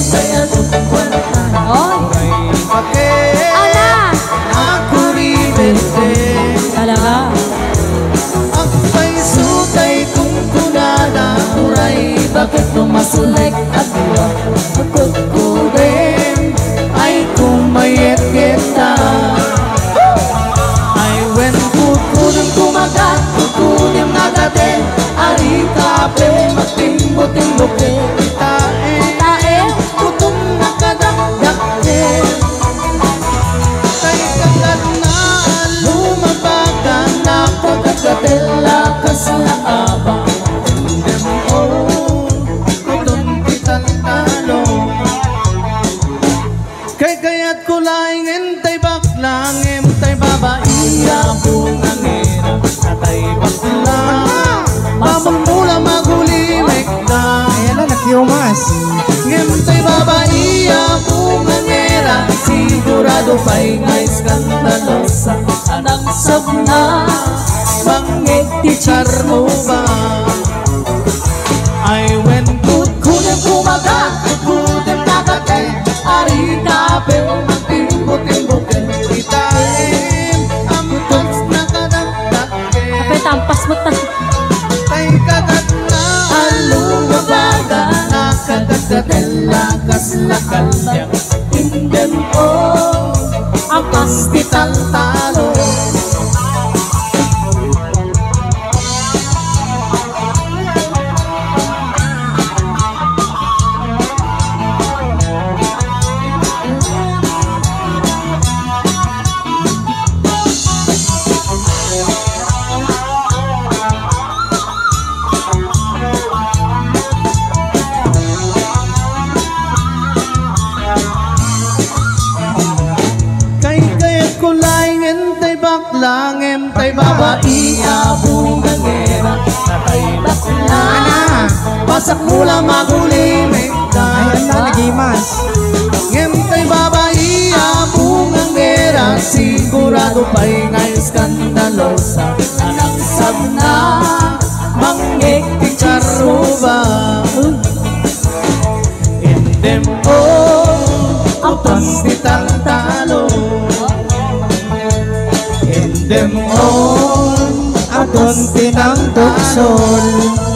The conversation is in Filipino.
saya dukwatan Oy! Ala! Ako ribente Talaga? Ang paisutay kung kunana uray bakit tumasulek at buwak Pagkot ko rin ay kumayet kita Ay when kukunin kumagat kukunin nagatin Ari kape magtimbo-timboke Tae kutung nakadakdakin Kay kagat na lumabaga Nakagaggatela kasalaaba Dem o kutung kitang talo Kay kayat ko laing entay baklang Entay babaiya bungangera Natay baklang Mamamula magulimik na Ayan na, nakiumas. Ngimtay babaiya bungangera Sigurado pa'y nga iskandalosa Anang sabna Mangit ti charmo ba Ay when kukunin kumagat Kukunin nakate Ari kape magtimbo-timbokin Itaim Ampas nakadagdakin Kapay tampas mo ta. Kay kagat na alumabaga Nakagaggatela kaslakalyang Inden o ang pastital talo baklang entay babaiya bungangera Natay baklang Pasak mula magulimik Ayan na, nagimas. Entay babaiya bungangera Sigurado pa'y nga iskandalosa Anang sabna Mangik ti charuba Indem o Apas di talo Demon Aton tinang tuksol.